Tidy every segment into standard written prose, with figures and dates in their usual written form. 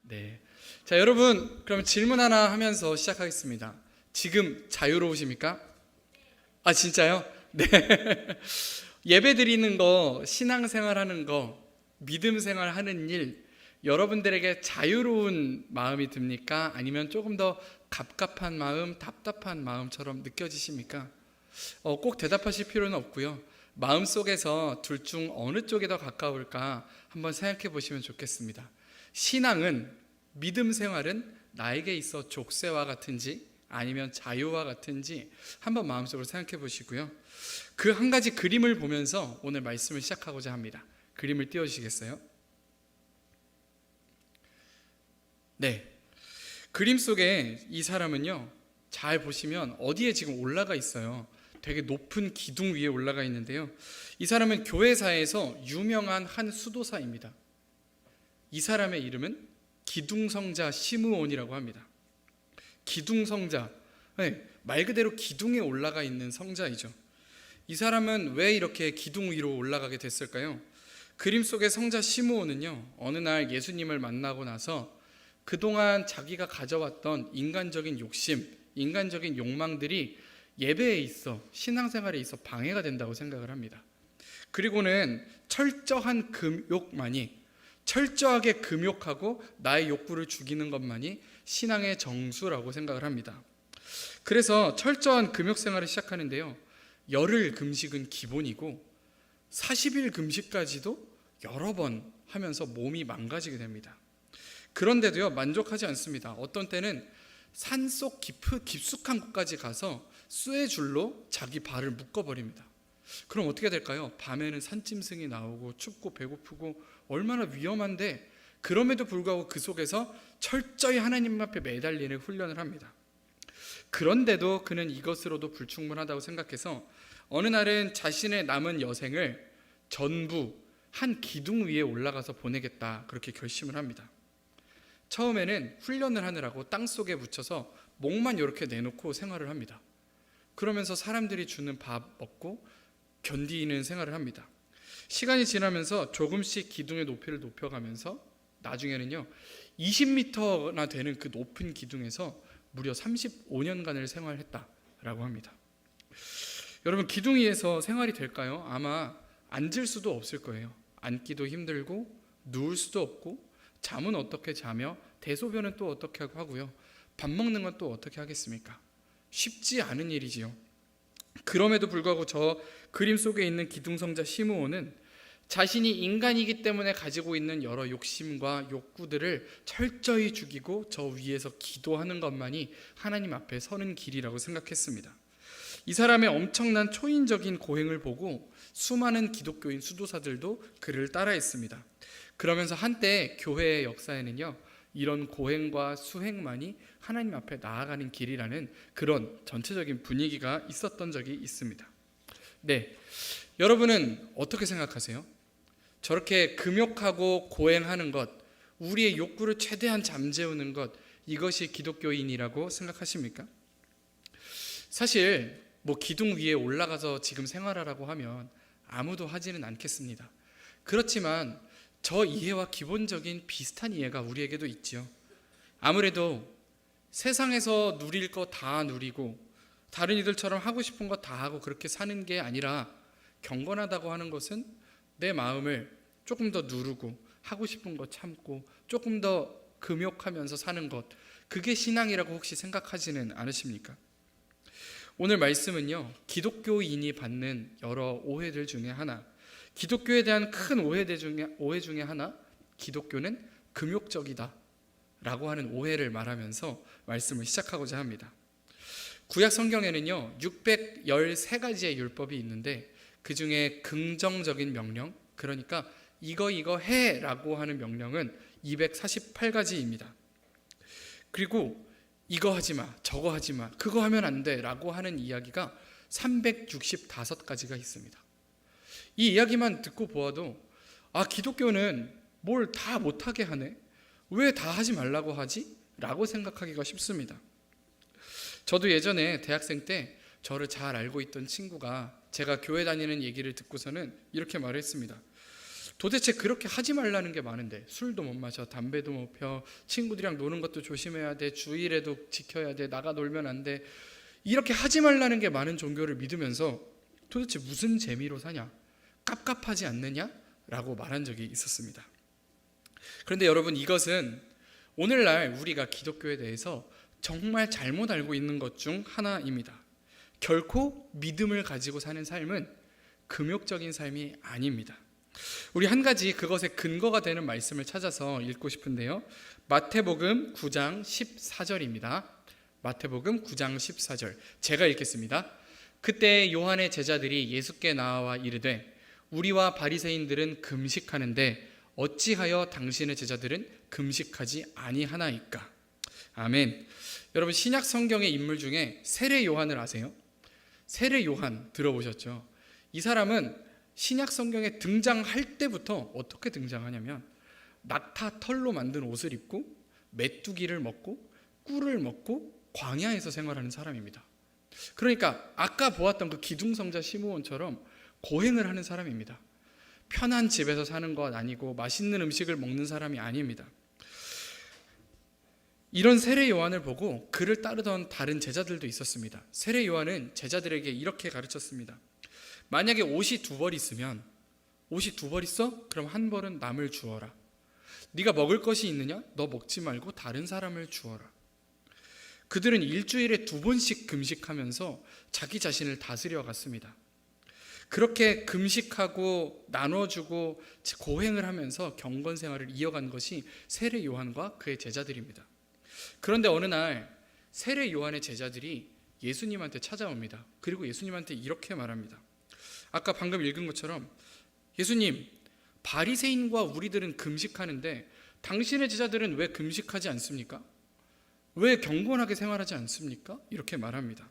네. 자, 여러분, 그럼 질문 하나 하면서 시작하겠습니다. 지금 자유로우십니까? 아, 진짜요? 네. 예배 드리는 거, 신앙생활 하는 거, 믿음 생활 하는 일, 여러분들에게 자유로운 마음이 듭니까? 아니면 조금 더 갑갑한 마음, 답답한 마음처럼 느껴지십니까? 꼭 대답하실 필요는 없고요. 마음속에서 둘 중 어느 쪽에 더 가까울까 한번 생각해 보시면 좋겠습니다. 신앙은, 믿음 생활은 나에게 있어 족쇄와 같은지 아니면 자유와 같은지 한번 마음속으로 생각해 보시고요. 그 한 가지 그림을 보면서 오늘 말씀을 시작하고자 합니다. 그림을 띄워주시겠어요? 네. 그림 속에 이 사람은요, 잘 보시면 어디에 지금 올라가 있어요. 되게 높은 기둥 위에 올라가 있는데요. 이 사람은 교회사에서 유명한 한 수도사입니다. 이 사람의 이름은 기둥성자 시므온이라고 합니다. 기둥성자, 네, 말 그대로 기둥에 올라가 있는 성자이죠. 이 사람은 왜 이렇게 기둥 위로 올라가게 됐을까요? 그림 속의 성자 시므온은요, 어느 날 예수님을 만나고 나서 그동안 자기가 가져왔던 인간적인 욕심, 인간적인 욕망들이 예배에 있어, 신앙생활에 있어 방해가 된다고 생각을 합니다. 그리고는 철저한 금욕만이, 철저하게 금욕하고 나의 욕구를 죽이는 것만이 신앙의 정수라고 생각을 합니다. 그래서 철저한 금욕 생활을 시작하는데요, 열흘 금식은 기본이고 40일 금식까지도 여러 번 하면서 몸이 망가지게 됩니다. 그런데도요, 만족하지 않습니다. 어떤 때는 산속 깊숙한 곳까지 가서 쇠줄로 자기 발을 묶어버립니다. 그럼 어떻게 될까요? 밤에는 산짐승이 나오고 춥고 배고프고 얼마나 위험한데, 그럼에도 불구하고 그 속에서 철저히 하나님 앞에 매달리는 훈련을 합니다. 그런데도 그는 이것으로도 불충분하다고 생각해서 어느 날은 자신의 남은 여생을 전부 한 기둥 위에 올라가서 보내겠다, 그렇게 결심을 합니다. 처음에는 훈련을 하느라고 땅속에 묻혀서 목만 이렇게 내놓고 생활을 합니다. 그러면서 사람들이 주는 밥 먹고 견디는 생활을 합니다. 시간이 지나면서 조금씩 기둥의 높이를 높여가면서 나중에는요, 20m나 되는 그 높은 기둥에서 무려 35년간을 생활했다라고 합니다. 여러분, 기둥 위에서 생활이 될까요? 아마 앉을 수도 없을 거예요. 앉기도 힘들고 누울 수도 없고, 잠은 어떻게 자며 대소변은 또 어떻게 하고요, 밥 먹는 건 또 어떻게 하겠습니까? 쉽지 않은 일이지요. 그럼에도 불구하고 저 그림 속에 있는 기둥성자 시므온은 자신이 인간이기 때문에 가지고 있는 여러 욕심과 욕구들을 철저히 죽이고 저 위에서 기도하는 것만이 하나님 앞에 서는 길이라고 생각했습니다. 이 사람의 엄청난 초인적인 고행을 보고 수많은 기독교인 수도사들도 그를 따라했습니다. 그러면서 한때 교회의 역사에는요, 이런 고행과 수행만이 하나님 앞에 나아가는 길이라는 그런 전체적인 분위기가 있었던 적이 있습니다. 네, 여러분은 어떻게 생각하세요? 저렇게 금욕하고 고행하는 것, 우리의 욕구를 최대한 잠재우는 것, 이것이 기독교인이라고 생각하십니까? 사실 기둥 위에 올라가서 지금 생활하라고 하면 아무도 하지는 않겠습니다. 그렇지만 저 이해와 기본적인 비슷한 이해가 우리에게도 있지요. 아무래도 세상에서 누릴 거 다 누리고 다른 이들처럼 하고 싶은 거 다 하고 그렇게 사는 게 아니라, 경건하다고 하는 것은 내 마음을 조금 더 누르고 하고 싶은 거 참고 조금 더 금욕하면서 사는 것, 그게 신앙이라고 혹시 생각하지는 않으십니까? 오늘 말씀은요, 기독교인이 받는 여러 오해들 중에 하나, 기독교에 대한 큰 오해 중에 하나, 기독교는 금욕적이다 라고 하는 오해를 말하면서 말씀을 시작하고자 합니다. 구약 성경에는요, 613가지의 율법이 있는데 그 중에 긍정적인 명령, 그러니까 이거 해 라고 하는 명령은 248가지입니다. 그리고 이거 하지 마, 저거 하지 마, 그거 하면 안 돼 라고 하는 이야기가 365가지가 있습니다. 이 이야기만 듣고 보아도, 기독교는 뭘 다 못하게 하네? 왜 다 하지 말라고 하지? 라고 생각하기가 쉽습니다. 저도 예전에 대학생 때 저를 잘 알고 있던 친구가 제가 교회 다니는 얘기를 듣고서는 이렇게 말했습니다. 도대체 그렇게 하지 말라는 게 많은데, 술도 못 마셔, 담배도 못 펴, 친구들이랑 노는 것도 조심해야 돼, 주일에도 지켜야 돼, 나가 놀면 안 돼, 이렇게 하지 말라는 게 많은 종교를 믿으면서 도대체 무슨 재미로 사냐, 깝깝하지 않느냐? 라고 말한 적이 있었습니다. 그런데 여러분, 이것은 오늘날 우리가 기독교에 대해서 정말 잘못 알고 있는 것 중 하나입니다. 결코 믿음을 가지고 사는 삶은 금욕적인 삶이 아닙니다. 우리 한 가지 그것의 근거가 되는 말씀을 찾아서 읽고 싶은데요, 마태복음 9장 14절입니다. 마태복음 9장 14절, 제가 읽겠습니다. 그때 요한의 제자들이 예수께 나와 이르되 우리와 바리새인들은 금식하는데 어찌하여 당신의 제자들은 금식하지 아니하나이까? 아멘. 여러분, 신약 성경의 인물 중에 세례 요한을 아세요? 세례 요한 들어보셨죠? 이 사람은 신약 성경에 등장할 때부터 어떻게 등장하냐면 낙타 털로 만든 옷을 입고 메뚜기를 먹고 꿀을 먹고 광야에서 생활하는 사람입니다. 그러니까 아까 보았던 그 기둥성자 시므온처럼 고행을 하는 사람입니다. 편한 집에서 사는 것 아니고 맛있는 음식을 먹는 사람이 아닙니다. 이런 세례 요한을 보고 그를 따르던 다른 제자들도 있었습니다. 세례 요한은 제자들에게 이렇게 가르쳤습니다. 만약에 옷이 2벌 있으면, 옷이 2벌 있어? 그럼 한 벌은 남을 주어라. 네가 먹을 것이 있느냐? 너 먹지 말고 다른 사람을 주어라. 그들은 일주일에 2번씩 금식하면서 자기 자신을 다스려 갔습니다. 그렇게 금식하고 나눠주고 고행을 하면서 경건 생활을 이어간 것이 세례 요한과 그의 제자들입니다. 그런데 어느 날 세례 요한의 제자들이 예수님한테 찾아옵니다. 그리고 예수님한테 이렇게 말합니다. 아까 방금 읽은 것처럼, 예수님, 바리새인과 우리들은 금식하는데 당신의 제자들은 왜 금식하지 않습니까? 왜 경건하게 생활하지 않습니까? 이렇게 말합니다.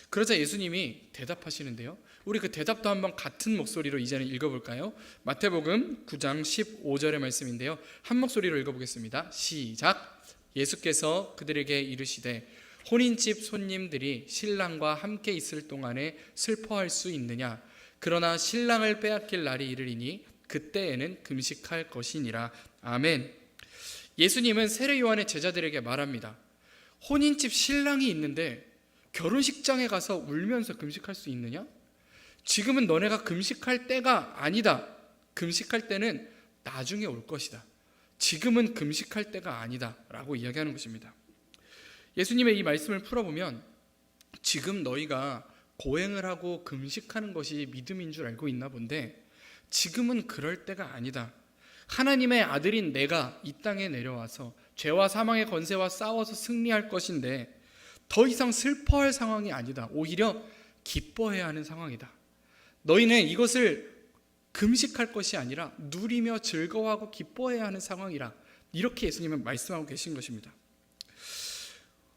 그러자 예수님이 대답하시는데요, 우리 그 대답도 한번 같은 목소리로 이제는 읽어볼까요? 마태복음 9장 15절의 말씀인데요, 한 목소리로 읽어보겠습니다. 시작. 예수께서 그들에게 이르시되 혼인집 손님들이 신랑과 함께 있을 동안에 슬퍼할 수 있느냐? 그러나 신랑을 빼앗길 날이 이르리니 그때에는 금식할 것이니라. 아멘. 예수님은 세례 요한의 제자들에게 말합니다. 혼인집 신랑이 있는데 결혼식장에 가서 울면서 금식할 수 있느냐? 지금은 너네가 금식할 때가 아니다. 금식할 때는 나중에 올 것이다. 지금은 금식할 때가 아니다 라고 이야기하는 것입니다. 예수님의 이 말씀을 풀어보면 지금 너희가 고행을 하고 금식하는 것이 믿음인 줄 알고 있나 본데 지금은 그럴 때가 아니다. 하나님의 아들인 내가 이 땅에 내려와서 죄와 사망의 권세와 싸워서 승리할 것인데 더 이상 슬퍼할 상황이 아니다. 오히려 기뻐해야 하는 상황이다. 너희는 이것을 금식할 것이 아니라 누리며 즐거워하고 기뻐해야 하는 상황이라. 이렇게 예수님은 말씀하고 계신 것입니다.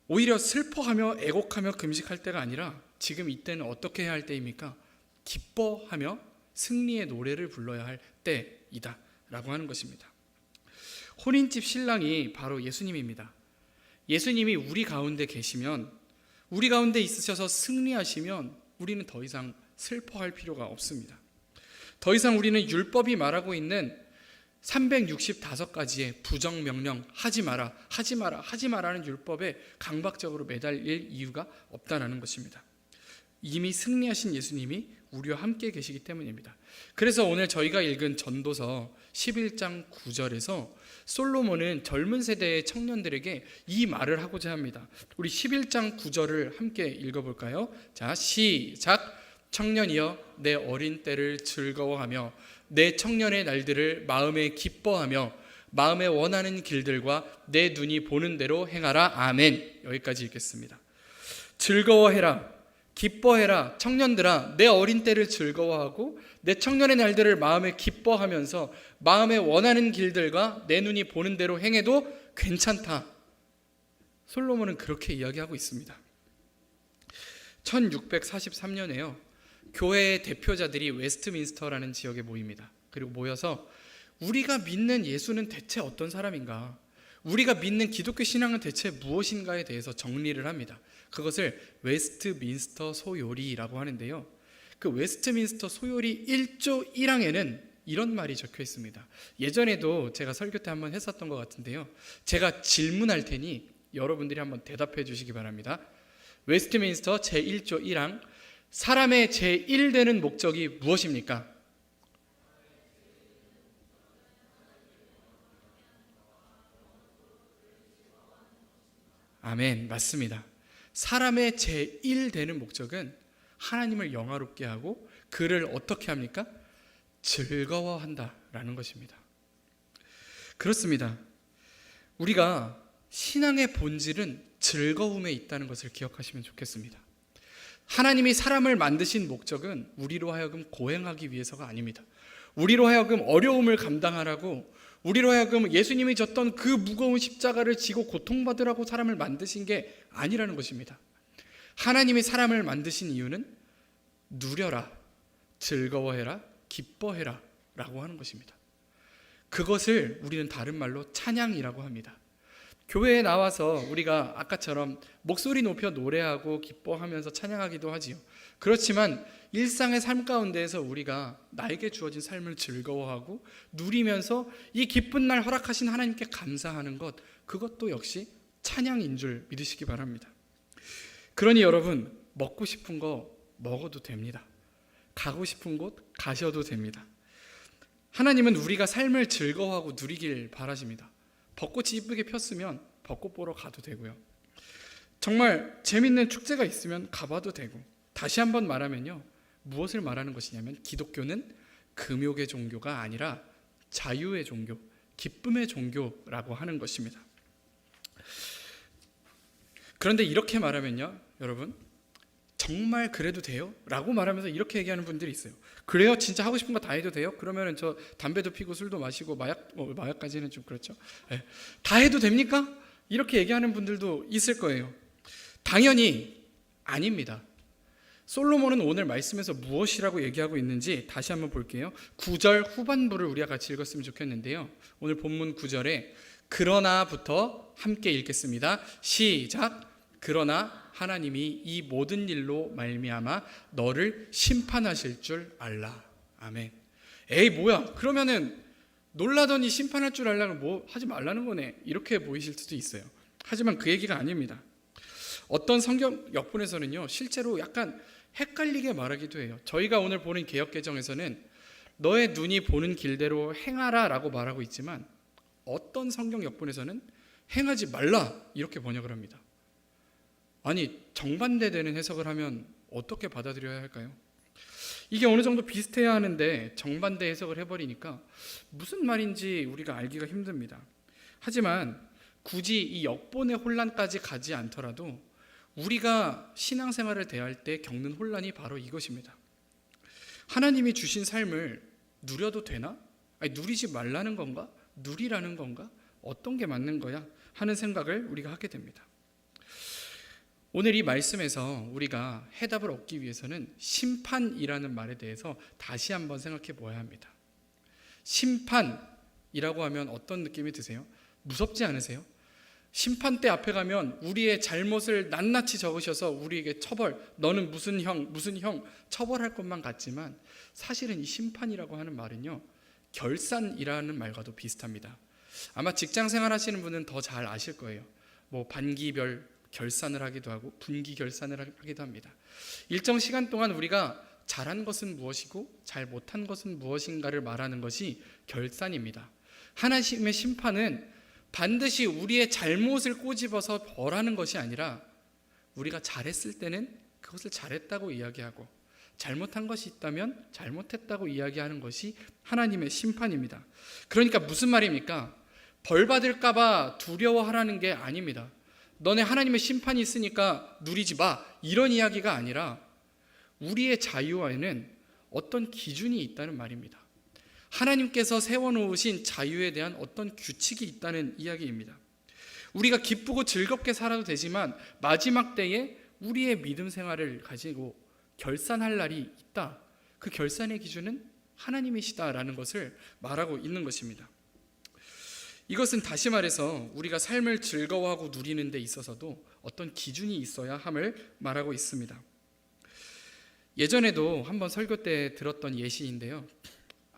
오히려 슬퍼하며 애곡하며 금식할 때가 아니라 지금 이때는 어떻게 해야 할 때입니까? 기뻐하며 승리의 노래를 불러야 할 때이다 라고 하는 것입니다. 혼인집 신랑이 바로 예수님입니다. 예수님이 우리 가운데 계시면, 우리 가운데 있으셔서 승리하시면 우리는 더 이상 슬퍼할 필요가 없습니다. 더 이상 우리는 율법이 말하고 있는 365가지의 부정명령, 하지 마라, 하지 마라, 하지 마라는 율법에 강박적으로 매달릴 이유가 없다는 것입니다. 이미 승리하신 예수님이 우리와 함께 계시기 때문입니다. 그래서 오늘 저희가 읽은 전도서 11장 9절에서 솔로몬은 젊은 세대의 청년들에게 이 말을 하고자 합니다. 우리 11장 9절을 함께 읽어볼까요? 자, 시작. 청년이여 내 어린 때를 즐거워하며 내 청년의 날들을 마음에 기뻐하며 마음에 원하는 길들과 내 눈이 보는 대로 행하라. 아멘. 여기까지 읽겠습니다. 즐거워해라, 기뻐해라. 청년들아, 내 어린 때를 즐거워하고 내 청년의 날들을 마음에 기뻐하면서 마음에 원하는 길들과 내 눈이 보는 대로 행해도 괜찮다. 솔로몬은 그렇게 이야기하고 있습니다. 1643년에요. 교회의 대표자들이 웨스트민스터라는 지역에 모입니다. 그리고 모여서 우리가 믿는 예수는 대체 어떤 사람인가? 우리가 믿는 기독교 신앙은 대체 무엇인가에 대해서 정리를 합니다. 그것을 웨스트민스터 소요리라고 하는데요. 그 웨스트민스터 소요리 1조 1항에는 이런 말이 적혀 있습니다. 예전에도 제가 설교 때 한번 했었던 것 같은데요. 제가 질문할 테니 여러분들이 한번 대답해 주시기 바랍니다. 웨스트민스터 제1조 1항 사람의 제1되는 목적이 무엇입니까? 아멘, 맞습니다. 사람의 제1되는 목적은 하나님을 영화롭게 하고 그를 어떻게 합니까? 즐거워한다라는 것입니다. 그렇습니다. 우리가 신앙의 본질은 즐거움에 있다는 것을 기억하시면 좋겠습니다. 하나님이 사람을 만드신 목적은 우리로 하여금 고행하기 위해서가 아닙니다. 우리로 하여금 어려움을 감당하라고, 우리로 하여금 예수님이 졌던 그 무거운 십자가를 지고 고통받으라고 사람을 만드신 게 아니라는 것입니다. 하나님이 사람을 만드신 이유는 누려라, 즐거워해라, 기뻐해라 라고 하는 것입니다. 그것을 우리는 다른 말로 찬양이라고 합니다. 교회에 나와서 우리가 아까처럼 목소리 높여 노래하고 기뻐하면서 찬양하기도 하지요. 그렇지만 일상의 삶 가운데에서 우리가 나에게 주어진 삶을 즐거워하고 누리면서 이 기쁜 날 허락하신 하나님께 감사하는 것, 그것도 역시 찬양인 줄 믿으시기 바랍니다. 그러니 여러분, 먹고 싶은 거 먹어도 됩니다. 가고 싶은 곳 가셔도 됩니다. 하나님은 우리가 삶을 즐거워하고 누리길 바라십니다. 벚꽃이 이쁘게 폈으면 벚꽃 보러 가도 되고요. 정말 재밌는 축제가 있으면 가봐도 되고, 다시 한번 말하면요, 무엇을 말하는 것이냐면 기독교는 금욕의 종교가 아니라 자유의 종교, 기쁨의 종교라고 하는 것입니다. 그런데 이렇게 말하면요, 여러분, 정말 그래도 돼요? 라고 말하면서 이렇게 얘기하는 분들이 있어요. 그래요? 진짜 하고 싶은 거 다 해도 돼요? 그러면은 저 담배도 피고 술도 마시고 마약까지는 좀 그렇죠. 네. 다 해도 됩니까? 이렇게 얘기하는 분들도 있을 거예요. 당연히 아닙니다. 솔로몬은 오늘 말씀에서 무엇이라고 얘기하고 있는지 다시 한번 볼게요. 9절 후반부를 우리가 같이 읽었으면 좋겠는데요. 오늘 본문 9절에 그러나부터 함께 읽겠습니다. 시작. 그러나 하나님이 이 모든 일로 말미암아 너를 심판하실 줄 알라. 아멘. 에이 뭐야, 그러면은 놀라더니 심판할 줄 알라는 뭐 하지 말라는 거네, 이렇게 보이실 수도 있어요. 하지만 그 얘기가 아닙니다. 어떤 성경 역본에서는요, 실제로 약간 헷갈리게 말하기도 해요. 저희가 오늘 보는 개역개정에서는 너의 눈이 보는 길대로 행하라 라고 말하고 있지만, 어떤 성경 역본에서는 행하지 말라 이렇게 번역을 합니다. 아니, 정반대되는 해석을 하면 어떻게 받아들여야 할까요? 이게 어느 정도 비슷해야 하는데 정반대 해석을 해버리니까 무슨 말인지 우리가 알기가 힘듭니다. 하지만 굳이 이 역본의 혼란까지 가지 않더라도 우리가 신앙생활을 대할 때 겪는 혼란이 바로 이것입니다. 하나님이 주신 삶을 누려도 되나? 아니, 누리지 말라는 건가? 누리라는 건가? 어떤 게 맞는 거야? 하는 생각을 우리가 하게 됩니다. 오늘 이 말씀에서 우리가 해답을 얻기 위해서는 심판이라는 말에 대해서 다시 한번 생각해 보아야 합니다. 심판이라고 하면 어떤 느낌이 드세요? 무섭지 않으세요? 심판대 앞에 가면 우리의 잘못을 낱낱이 적으셔서 우리에게 처벌, 너는 무슨 형 처벌할 것만 같지만, 사실은 이 심판이라고 하는 말은요, 결산이라는 말과도 비슷합니다. 아마 직장 생활 하시는 분은 더 잘 아실 거예요. 뭐 반기별 결산을 하기도 하고 분기 결산을 하기도 합니다. 일정 시간 동안 우리가 잘한 것은 무엇이고 잘 못한 것은 무엇인가를 말하는 것이 결산입니다. 하나님의 심판은 반드시 우리의 잘못을 꼬집어서 벌하는 것이 아니라 우리가 잘했을 때는 그것을 잘했다고 이야기하고, 잘못한 것이 있다면 잘못했다고 이야기하는 것이 하나님의 심판입니다. 그러니까 무슨 말입니까? 벌 받을까 봐 두려워하라는 게 아닙니다. 너네 하나님의 심판이 있으니까 누리지 마, 이런 이야기가 아니라 우리의 자유에는 어떤 기준이 있다는 말입니다. 하나님께서 세워놓으신 자유에 대한 어떤 규칙이 있다는 이야기입니다. 우리가 기쁘고 즐겁게 살아도 되지만 마지막 때에 우리의 믿음 생활을 가지고 결산할 날이 있다. 그 결산의 기준은 하나님이시다라는 것을 말하고 있는 것입니다. 이것은 다시 말해서 우리가 삶을 즐거워하고 누리는 데 있어서도 어떤 기준이 있어야 함을 말하고 있습니다. 예전에도 한번 설교 때 들었던 예시인데요.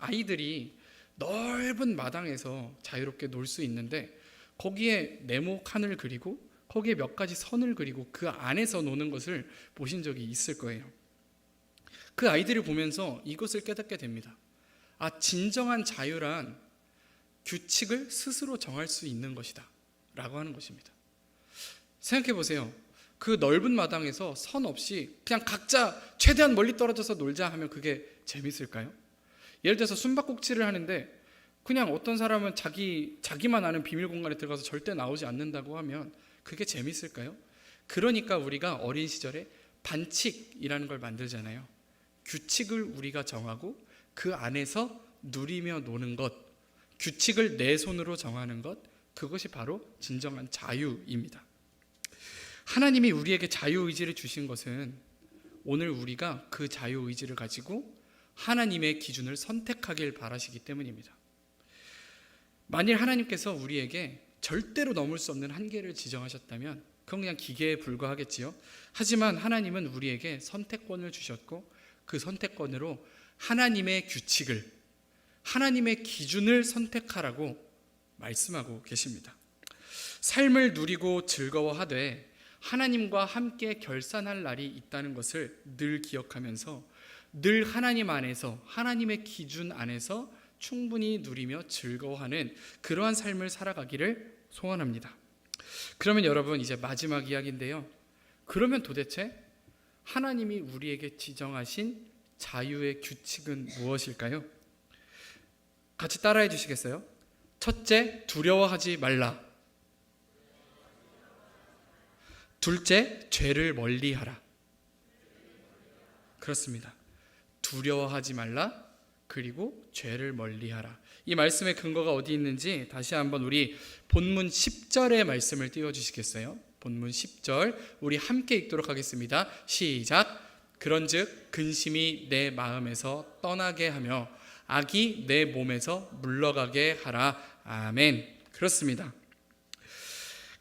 아이들이 넓은 마당에서 자유롭게 놀 수 있는데 거기에 네모칸을 그리고 거기에 몇 가지 선을 그리고 그 안에서 노는 것을 보신 적이 있을 거예요. 그 아이들을 보면서 이것을 깨닫게 됩니다. 아, 진정한 자유란 규칙을 스스로 정할 수 있는 것이다 라고 하는 것입니다. 생각해 보세요. 그 넓은 마당에서 선 없이 그냥 각자 최대한 멀리 떨어져서 놀자 하면 그게 재밌을까요? 예를 들어서 숨바꼭질을 하는데 그냥 어떤 사람은 자기만 아는 비밀 공간에 들어가서 절대 나오지 않는다고 하면 그게 재밌을까요? 그러니까 우리가 어린 시절에 반칙이라는 걸 만들잖아요. 규칙을 우리가 정하고 그 안에서 누리며 노는 것, 규칙을 내 손으로 정하는 것, 그것이 바로 진정한 자유입니다. 하나님이 우리에게 자유의지를 주신 것은 오늘 우리가 그 자유의지를 가지고 하나님의 기준을 선택하길 바라시기 때문입니다. 만일 하나님께서 우리에게 절대로 넘을 수 없는 한계를 지정하셨다면 그건 그냥 기계에 불과하겠지요. 하지만 하나님은 우리에게 선택권을 주셨고 그 선택권으로 하나님의 규칙을, 하나님의 기준을 선택하라고 말씀하고 계십니다. 삶을 누리고 즐거워하되 하나님과 함께 결산할 날이 있다는 것을 늘 기억하면서 늘 하나님 안에서, 하나님의 기준 안에서 충분히 누리며 즐거워하는 그러한 삶을 살아가기를 소원합니다. 그러면 여러분, 이제 마지막 이야기인데요. 그러면 도대체 하나님이 우리에게 지정하신 자유의 규칙은 무엇일까요? 같이 따라해 주시겠어요? 첫째, 두려워하지 말라. 둘째, 죄를 멀리하라. 그렇습니다. 두려워하지 말라, 그리고 죄를 멀리하라. 이 말씀의 근거가 어디 있는지 다시 한번 우리 본문 10절의 말씀을 띄워주시겠어요? 본문 10절 우리 함께 읽도록 하겠습니다. 시작. 그런즉 근심이 내 마음에서 떠나게 하며 악이 내 몸에서 물러가게 하라. 아멘. 그렇습니다.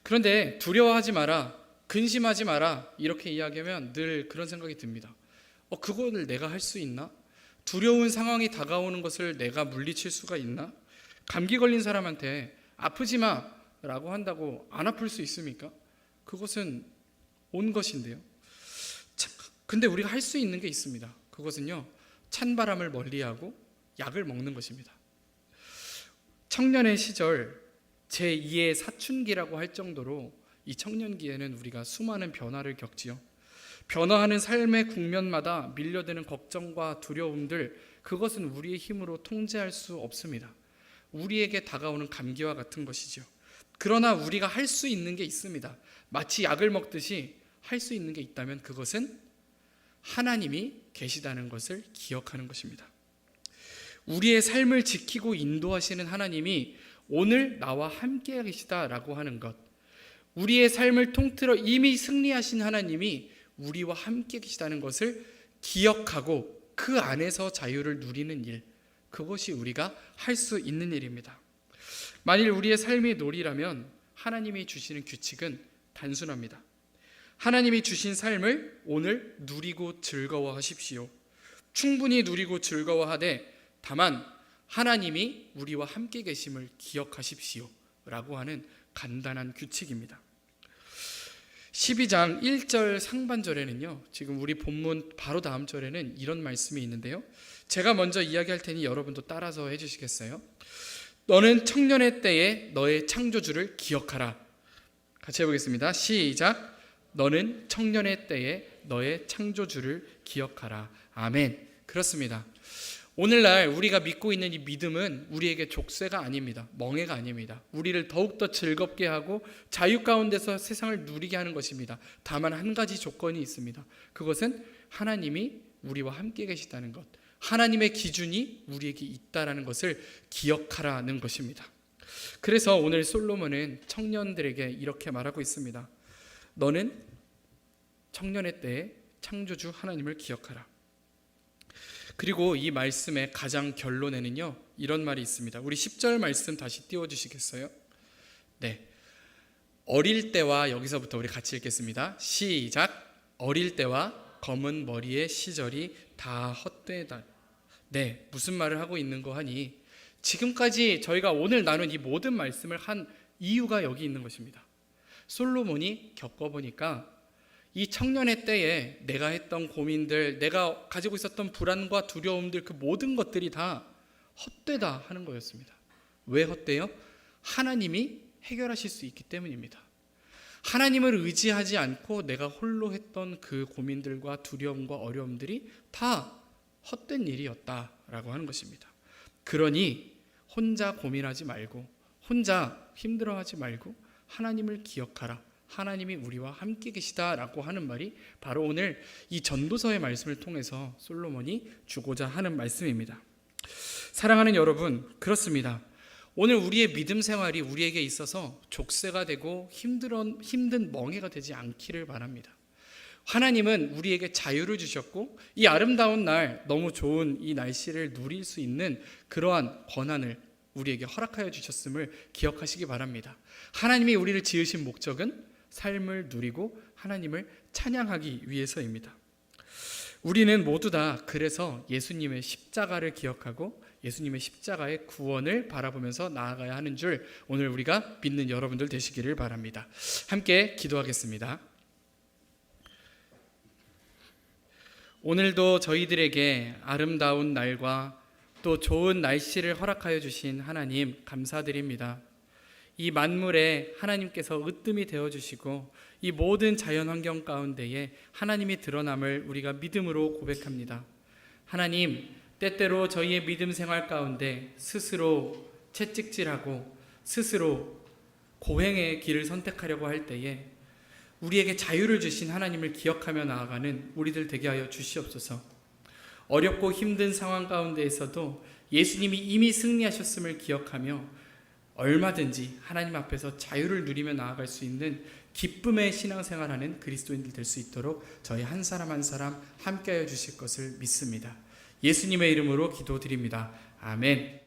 그런데 두려워하지 마라, 근심하지 마라 이렇게 이야기하면 늘 그런 생각이 듭니다. 그거를 내가 할 수 있나? 두려운 상황이 다가오는 것을 내가 물리칠 수가 있나? 감기 걸린 사람한테 아프지 마 라고 한다고 안 아플 수 있습니까? 그것은 온 것인데요. 근데 우리가 할 수 있는 게 있습니다. 그것은요, 찬바람을 멀리하고 약을 먹는 것입니다. 청년의 시절 제2의 사춘기라고 할 정도로 이 청년기에는 우리가 수많은 변화를 겪지요. 변화하는 삶의 국면마다 밀려드는 걱정과 두려움들, 그것은 우리의 힘으로 통제할 수 없습니다. 우리에게 다가오는 감기와 같은 것이죠. 그러나 우리가 할 수 있는 게 있습니다. 마치 약을 먹듯이 할 수 있는 게 있다면 그것은 하나님이 계시다는 것을 기억하는 것입니다. 우리의 삶을 지키고 인도하시는 하나님이 오늘 나와 함께 계시다라고 하는 것, 우리의 삶을 통틀어 이미 승리하신 하나님이 우리와 함께 계시다는 것을 기억하고 그 안에서 자유를 누리는 일, 그것이 우리가 할 수 있는 일입니다. 만일 우리의 삶이 놀이라면 하나님이 주시는 규칙은 단순합니다. 하나님이 주신 삶을 오늘 누리고 즐거워하십시오. 충분히 누리고 즐거워하되 다만 하나님이 우리와 함께 계심을 기억하십시오 라고 하는 간단한 규칙입니다. 12장 1절 상반절에는요, 지금 우리 본문 바로 다음 절에는 이런 말씀이 있는데요, 제가 먼저 이야기할 테니 여러분도 따라서 해주시겠어요? 너는 청년의 때에 너의 창조주를 기억하라. 같이 해보겠습니다. 시작. 너는 청년의 때에 너의 창조주를 기억하라. 아멘. 그렇습니다. 오늘날 우리가 믿고 있는 이 믿음은 우리에게 족쇄가 아닙니다. 멍해가 아닙니다. 우리를 더욱더 즐겁게 하고 자유 가운데서 세상을 누리게 하는 것입니다. 다만 한 가지 조건이 있습니다. 그것은 하나님이 우리와 함께 계시다는 것, 하나님의 기준이 우리에게 있다는 것을 기억하라는 것입니다. 그래서 오늘 솔로몬은 청년들에게 이렇게 말하고 있습니다. 너는 청년의 때에 창조주 하나님을 기억하라. 그리고 이 말씀의 가장 결론에는요, 이런 말이 있습니다. 우리 10절 말씀 다시 띄워주시겠어요? 네, 어릴 때와, 여기서부터 우리 같이 읽겠습니다. 시작. 어릴 때와 검은 머리의 시절이 다 헛되다. 네, 무슨 말을 하고 있는 거 하니 지금까지 저희가 오늘 나눈 이 모든 말씀을 한 이유가 여기 있는 것입니다. 솔로몬이 겪어보니까 이 청년의 때에 내가 했던 고민들, 내가 가지고 있었던 불안과 두려움들, 그 모든 것들이 다 헛되다 하는 거였습니다. 왜 헛되요? 하나님이 해결하실 수 있기 때문입니다. 하나님을 의지하지 않고 내가 홀로 했던 그 고민들과 두려움과 어려움들이 다 헛된 일이었다라고 하는 것입니다. 그러니 혼자 고민하지 말고, 혼자 힘들어하지 말고 하나님을 기억하라. 하나님이 우리와 함께 계시다라고 하는 말이 바로 오늘 이 전도서의 말씀을 통해서 솔로몬이 주고자 하는 말씀입니다. 사랑하는 여러분, 그렇습니다. 오늘 우리의 믿음 생활이 우리에게 있어서 족쇄가 되고 힘든 멍해가 되지 않기를 바랍니다. 하나님은 우리에게 자유를 주셨고 이 아름다운 날, 너무 좋은 이 날씨를 누릴 수 있는 그러한 권한을 우리에게 허락하여 주셨음을 기억하시기 바랍니다. 하나님이 우리를 지으신 목적은 삶을 누리고 하나님을 찬양하기 위해서입니다. 우리는 모두 다 그래서 예수님의 십자가를 기억하고 예수님의 십자가의 구원을 바라보면서 나아가야 하는 줄 오늘 우리가 믿는 여러분들 되시기를 바랍니다. 함께 기도하겠습니다. 오늘도 저희들에게 아름다운 날과 또 좋은 날씨를 허락하여 주신 하나님 감사드립니다. 이 만물에 하나님께서 으뜸이 되어주시고 이 모든 자연환경 가운데에 하나님이 드러남을 우리가 믿음으로 고백합니다. 하나님, 때때로 저희의 믿음 생활 가운데 스스로 채찍질하고 스스로 고행의 길을 선택하려고 할 때에 우리에게 자유를 주신 하나님을 기억하며 나아가는 우리들 되게 하여 주시옵소서. 어렵고 힘든 상황 가운데에서도 예수님이 이미 승리하셨음을 기억하며 얼마든지 하나님 앞에서 자유를 누리며 나아갈 수 있는 기쁨의 신앙생활하는 그리스도인들 될 수 있도록 저희 한 사람 한 사람 함께하여 주실 것을 믿습니다. 예수님의 이름으로 기도드립니다. 아멘.